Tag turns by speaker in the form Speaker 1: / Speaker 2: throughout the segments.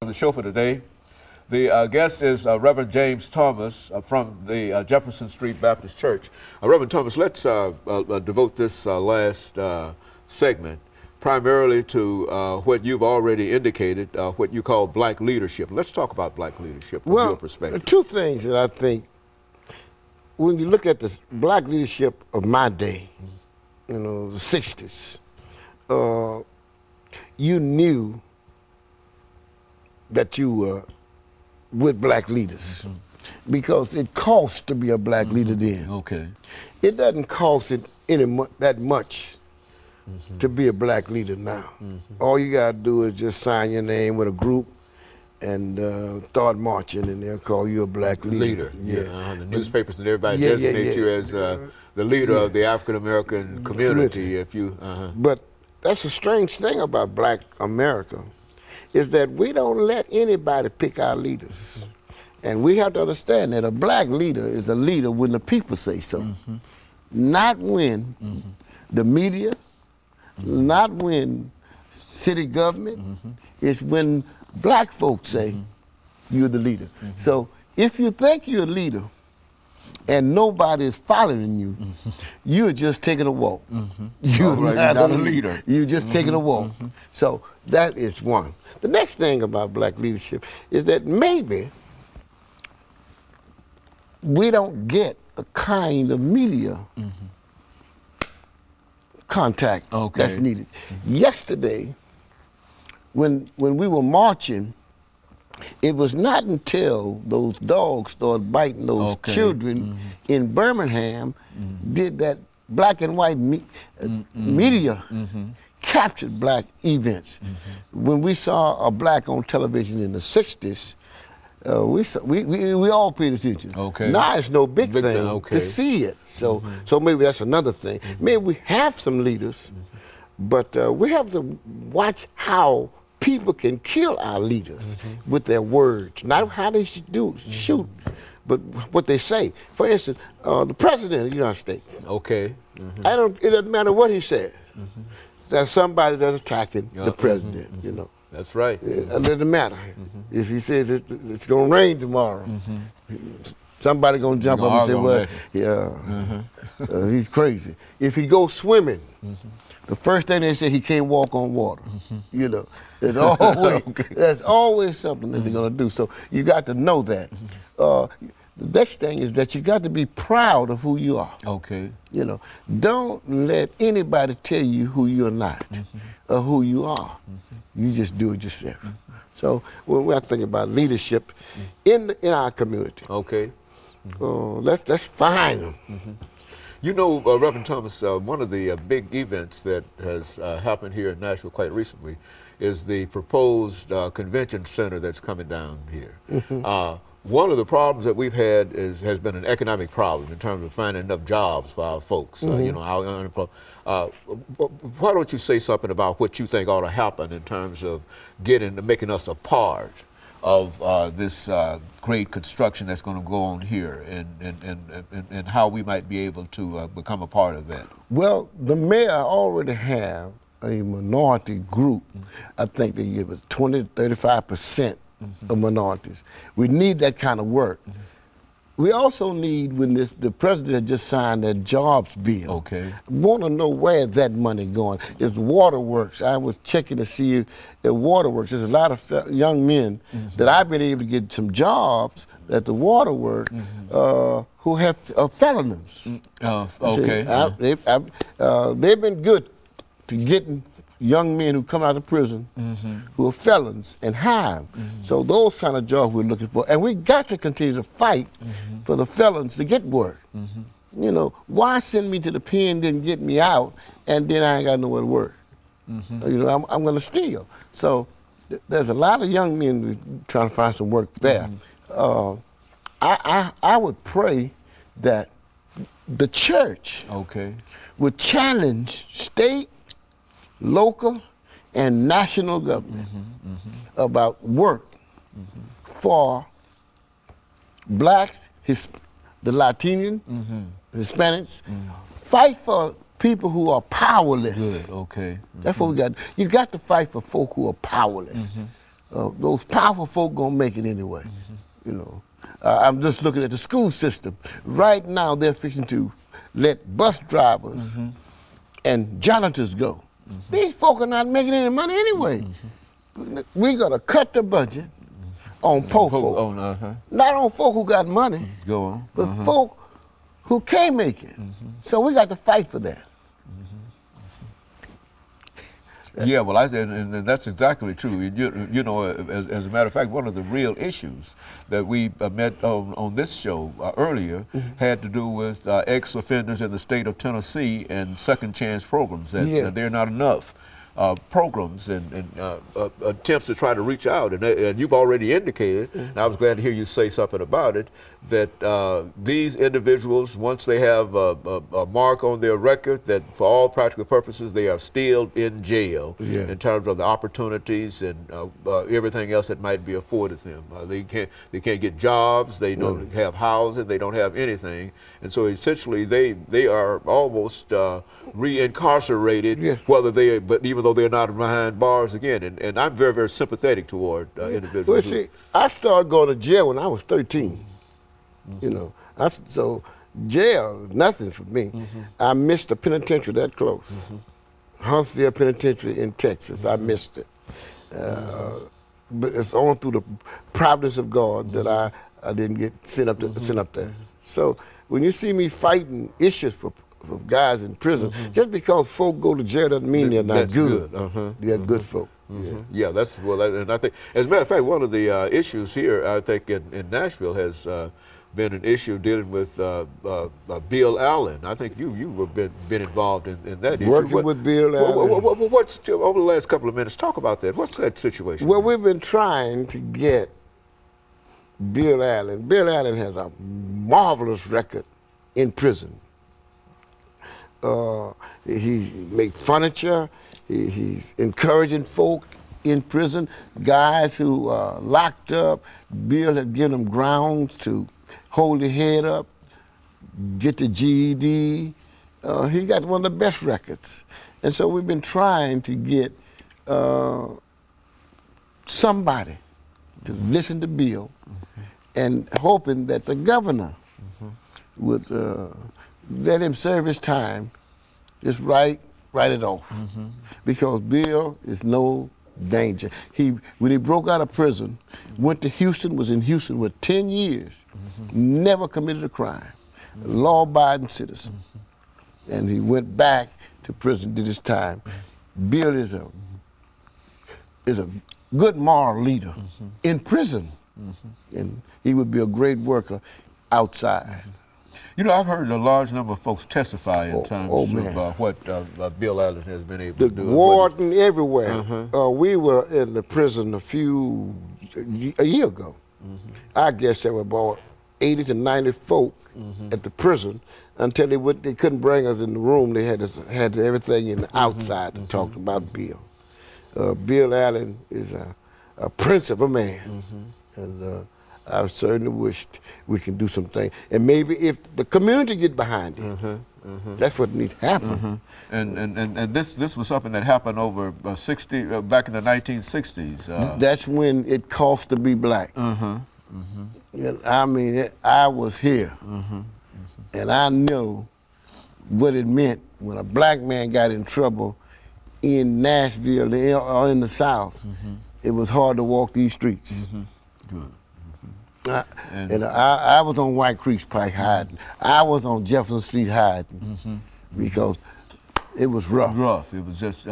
Speaker 1: On the show for today. The guest is Reverend James Thomas from the Jefferson Street Baptist Church. Reverend Thomas, let's devote this last segment primarily to what you've already indicated, what you call black leadership. Let's talk about black leadership from your perspective.
Speaker 2: Two things that I think, when you look at the black leadership of my day, you know, the 60s, you knew that you were with black leaders because it costs to be a black leader then.
Speaker 1: Okay.
Speaker 2: It doesn't cost it that much to be a black leader now. All you got to do is just sign your name with a group and start marching, and they'll call you a black leader.
Speaker 1: Yeah. The newspapers and everybody designate you as the leader of the African American community. If you.
Speaker 2: But that's a strange thing about black America, is that we don't let anybody pick our leaders. And we have to understand that a black leader is a leader when the people say so. Not when the media, not when city government, it's when black folks say you're the leader. So if you think you're a leader and nobody is following you, you're just taking a walk. You're not a leader. You're just taking a walk. So that is one. The next thing about black leadership is that maybe we don't get a kind of media contact that's needed. Yesterday, when we were marching, it was not until those dogs started biting those children in Birmingham did that black and white media captured black events. When we saw a black on television in the 60s, we all paid attention. Now it's no big thing to see it. So maybe that's another thing. Maybe we have some leaders, but we have to watch how people can kill our leaders with their words, not how they should shoot, but what they say. For instance, the president of the United States. It doesn't matter what he says. There's somebody that's attacking the president, you know.
Speaker 1: That's right.
Speaker 2: It doesn't matter. If he says it's going to rain tomorrow, somebody going to jump up and say, well, he's crazy. If he goes swimming, the first thing they say, he can't walk on water. You know, there's always something that they're going to do. So you got to know that. The next thing is that you got to be proud of who you are. You know, don't let anybody tell you who you're not or who you are. You just do it yourself. So when I think about leadership in our community, let's find them.
Speaker 1: You know, Reverend Thomas, one of the big events that has happened here in Nashville quite recently is the proposed convention center that's coming down here. One of the problems that we've had has been an economic problem in terms of finding enough jobs for our folks. You know, our unemployed. Why don't you say something about what you think ought to happen in terms of making us a part of this great construction that's going to go on here, and how we might be able to become a part of that?
Speaker 2: Well, the mayor already have a minority group. I think they give us 20 to 35% of minorities. We need that kind of work. We also need, when the president just signed that jobs bill, want to know where that money going. It's waterworks. I was checking to see if waterworks. There's a lot of young men that I've been able to get some jobs at the waterworks who have felonies. They've been good to getting young men who come out of prison who are felons and hire. So those kind of jobs we're looking for. And we got to continue to fight for the felons to get work. You know, why send me to the pen, then get me out, and then I ain't got nowhere to work? You know, I'm going to steal. So there's a lot of young men trying to find some work there. I would pray that the church would challenge state, local, and national government about work for blacks, the Latino, Hispanics. Fight for people who are powerless.
Speaker 1: Good, okay.
Speaker 2: That's what we got. You got to fight for folk who are powerless. those powerful folk gonna make it anyway. You know, I'm just looking at the school system. Right now, they're fixing to let bus drivers and janitors go. These folk are not making any money anyway. We're gonna cut the budget on poor folk, not on folk who got money,
Speaker 1: go on,
Speaker 2: but folk who can't make it. So we got to fight for that.
Speaker 1: Yeah, well, and that's exactly true. You know, as a matter of fact, one of the real issues that we met on this show earlier had to do with ex-offenders in the state of Tennessee and second chance programs. That they're not enough programs and attempts to try to reach out. And you've already indicated, and I was glad to hear you say something about it, that these individuals, once they have a mark on their record, that for all practical purposes they are still in jail in terms of the opportunities and everything else that might be afforded them. They can't get jobs, they don't have housing, they don't have anything, and so essentially they are almost re-incarcerated, but even though they're not behind bars again. And I'm very, very sympathetic toward individuals.
Speaker 2: Well, see, I started going to jail when I was 13. You know, so jail, nothing for me. I missed the penitentiary that close. Huntsville Penitentiary in Texas, I missed it. But it's only through the providence of God that I didn't get sent up there. So when you see me fighting issues for guys in prison, just because folk go to jail doesn't mean they're not good. They're good folk.
Speaker 1: Yeah, that's and I think, as a matter of fact, one of the issues here, I think, in Nashville has been an issue dealing with Bill Allen. I think you've been involved in that issue.
Speaker 2: Working with Bill Allen.
Speaker 1: What's over the last couple of minutes? Talk about that. What's that situation?
Speaker 2: Well, we've been trying to get Bill Allen. Bill Allen has a marvelous record in prison. He makes furniture. He's encouraging folk in prison. Guys who are locked up, Bill had given them grounds to hold their head up, get the GED. He got one of the best records. And so we've been trying to get somebody to listen to Bill and hoping that the governor would let him serve his time, just write it off. Because Bill is no danger. When he broke out of prison, went to Houston, was in Houston for 10 years, never committed a crime, law-abiding citizen. And he went back to prison, did his time. Bill is a good moral leader in prison, and he would be a great worker outside.
Speaker 1: You know, I've heard a large number of folks testify in terms of what Bill Allen has been able to do.
Speaker 2: The warden everywhere. We were in the prison a year ago. I guess there were about 80 to 90 folk at the prison until they couldn't bring us in the room. They had everything in the outside to talk about Bill. Bill Allen is a prince of a man. And I certainly wished we could do something. And maybe if the community get behind it, that's what needs to happen.
Speaker 1: And this was something that happened over back in the 1960s.
Speaker 2: That's when it cost to be black. I mean, I was here, and I know what it meant when a black man got in trouble in Nashville or in the South. It was hard to walk these streets. And I was on White Creek Pike hiding. I was on Jefferson Street hiding because it was rough.
Speaker 1: It was just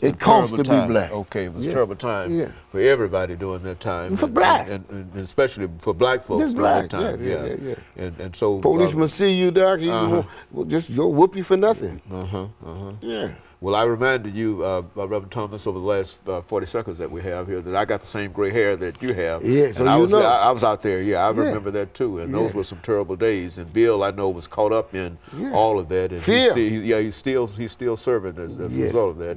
Speaker 2: it cost to be black.
Speaker 1: Okay, it was a terrible time for everybody during that time.
Speaker 2: For black.
Speaker 1: And especially for black folks during that time. And so
Speaker 2: policeman see you, Doc, he will just go whoop you for nothing.
Speaker 1: Well, I reminded you, Reverend Thomas, over the last 40 seconds that we have here, that I got the same gray hair that you have.
Speaker 2: Yeah, so
Speaker 1: and I was out there, I remember that too. And those were some terrible days. And Bill, I know, was caught up in all of that. And he's still serving as a result of that.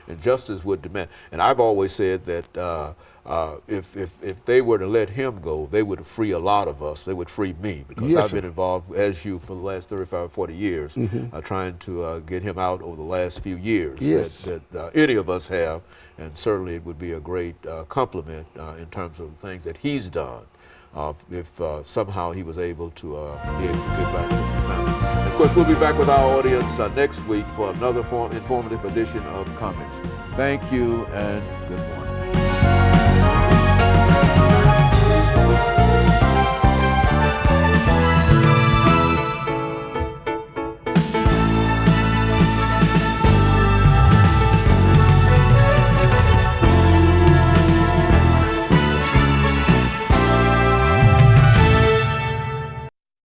Speaker 1: And justice would demand. And I've always said that if they were to let him go, they would free a lot of us. They would free me, because
Speaker 2: Yes,
Speaker 1: I've
Speaker 2: sir.
Speaker 1: been involved, as you, for the last 35, 40 years, trying to get him out over the last few years.
Speaker 2: Yes.
Speaker 1: That any of us have, and certainly it would be a great compliment in terms of the things that he's done. If somehow he was able to be able to get back to his family. And of course, we'll be back with our audience next week for another informative edition of Comics. Thank you and good morning.